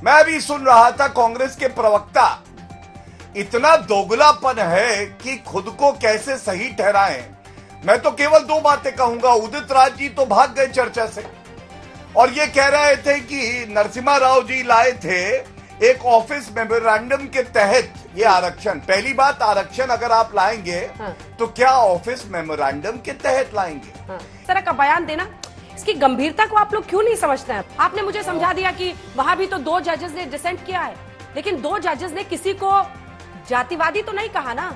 मैं अभी सुन रहा था कांग्रेस के प्रवक्ता, इतना दोगलापन है कि खुद को कैसे सही ठहराएं। मैं तो केवल दो बातें कहूंगा। उदित राज जी तो भाग गए चर्चा से और ये कह रहे थे कि नरसिम्हा राव जी लाए थे एक ऑफिस मेमोरेंडम के तहत ये आरक्षण। पहली बात, आरक्षण अगर आप लाएंगे तो क्या ऑफिस मेमोरेंडम के तहत लाएंगे? इस तरह का बयान देना, इसकी गंभीरता को आप लोग क्यों नहीं समझते हैं? आपने मुझे समझा दिया कि वहां भी तो 2 जजेस ने डिसेंट किया है, लेकिन 2 जजेस ने किसी को जातिवादी तो नहीं कहा ना।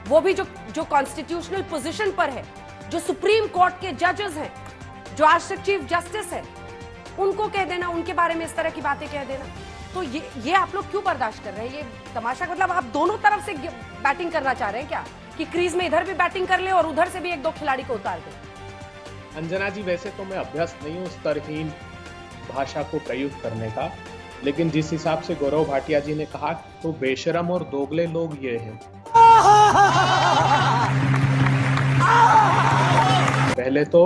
वो भी जो कॉन्स्टिट्यूशनल पोजीशन पर है, जो सुप्रीम कोर्ट के जजेस हैं, जो आज तक चीफ जस्टिस है, उनको कह देना, उनके बारे में इस तरह की बातें कह देना, तो ये आप लोग क्यों बर्दाश्त कर रहे हैं? ये तमाशा, मतलब आप दोनों तरफ से बैटिंग करना चाह रहे हैं क्या, कि क्रीज में इधर भी बैटिंग कर ले और उधर से भी 1-2 खिलाड़ी को उतार दे? अंजना जी, वैसे तो मैं अभ्यस्त नहीं हूँ स्तरहीन भाषा को प्रयुक्त करने का, लेकिन जिस हिसाब से गौरव भाटिया जी ने कहा तो बेशरम और दोगले लोग ये हैं। पहले तो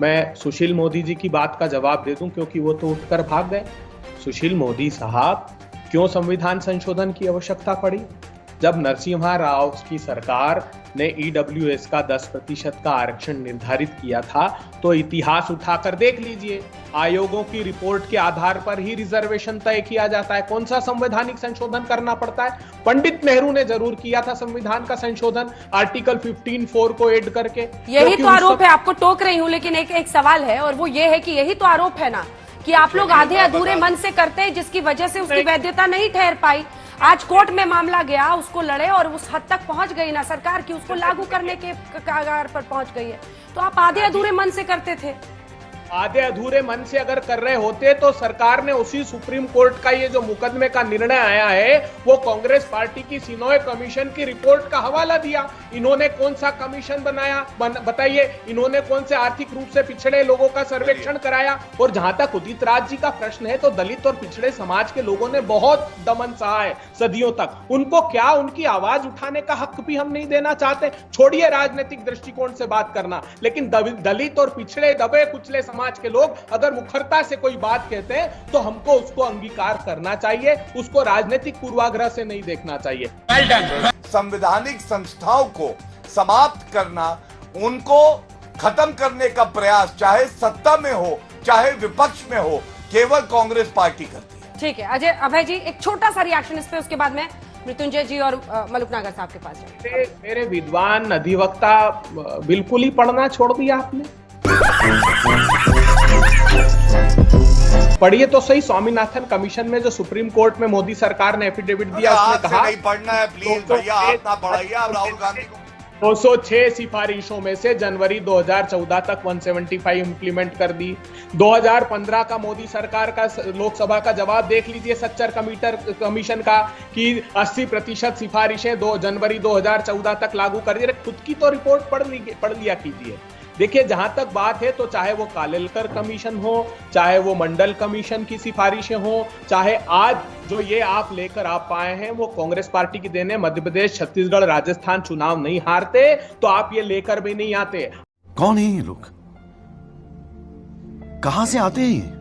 मैं सुशील मोदी जी की बात का जवाब दे दूं, क्योंकि वो तो उठकर भाग गए। सुशील मोदी साहब, क्यों संविधान संशोधन की आवश्यकता पड़ी? जब नरसिम्हा राव की सरकार ने ईडब्ल्यूएस का 10% का आरक्षण निर्धारित किया था, तो इतिहास उठाकर देख लीजिए, आयोगों की रिपोर्ट के आधार पर ही रिजर्वेशन तय किया जाता है। कौन सा संवैधानिक संशोधन करना पड़ता है? पंडित नेहरू ने जरूर किया था संविधान का संशोधन, आर्टिकल 15(4) को ऐड करके। यही तो आरोप है, आपको टोक रही हूँ, लेकिन एक सवाल है, और वो ये है कि यही तो आरोप है ना, कि आप लोग आधे अधूरे मन से करते हैं, जिसकी वजह से उसकी वैधता नहीं ठहर पाई। आज कोर्ट में मामला गया, उसको लड़े और उस हद तक पहुंच गई ना सरकार की उसको लागू करने के कगार पर पहुंच गई है। तो आप आधे अधूरे मन से करते थे। आधे अधूरे मन से अगर कर रहे होते तो सरकार ने उसी सुप्रीम कोर्ट का ये जो मुकदमे का निर्णय आया है, वो कांग्रेस पार्टी की सिनोय कमीशन की रिपोर्ट का हवाला दिया। इन्होंने कौन सा कमीशन बनाया, बताइए? इन्होंने कौन से आर्थिक रूप से पिछड़े लोगों का सर्वेक्षण कराया? और जहां तक उदित राज जी का प्रश्न है, तो दलित और पिछड़े समाज के लोगों ने बहुत दमन सहा है सदियों तक। उनको क्या, उनकी आवाज उठाने का हक भी हम नहीं देना चाहते? छोड़िए राजनीतिक दृष्टिकोण से बात करना, लेकिन दलित और पिछड़े दबे कुचले समाज के लोग अगर मुखरता से कोई बात कहते हैं तो हमको उसको अंगीकार करना चाहिए, उसको राजनीतिक पूर्वाग्रह से नहीं देखना चाहिए। संवैधानिक संस्थाओं को समाप्त करना, उनको खत्म करने का प्रयास चाहे सत्ता में हो चाहे विपक्ष में हो, केवल कांग्रेस पार्टी करती है। ठीक है अजय, अभय जी एक छोटा सा रिएक्शन इस पे, उसके बाद में मृत्युंजय जी और मलुकनागर साहब के पास जाए। मेरे विद्वान अधिवक्ता, बिल्कुल ही पढ़ना छोड़ दिया आपने। पढ़िए तो सही, स्वामीनाथन कमीशन में जो सुप्रीम कोर्ट में मोदी सरकार ने एफिडेविट दिया, उसने कहा नहीं पढ़ना है प्लीज भैया, आप ना पढ़ाइए। आप राहुल गांधी को 206 सिफारिशों में से जनवरी 2014 तक 175 इंप्लीमेंट कर दी। 2015 का मोदी सरकार का लोकसभा का जवाब देख लीजिए सच्चर कमीशन का, कि 80% सिफारिशें जनवरी 2014 तक लागू कर दी। खुद की तो रिपोर्ट पढ़ लिया कीजिए। देखिए, जहां तक बात है, तो चाहे वो कालेलकर कमीशन हो, चाहे वो मंडल कमीशन की सिफारिशें हो, चाहे आज जो ये आप लेकर आप आए हैं, वो कांग्रेस पार्टी की देन है। मध्य प्रदेश, छत्तीसगढ़, राजस्थान चुनाव नहीं हारते तो आप ये लेकर भी नहीं आते। कौन है ये लोग? कहां से आते हैं?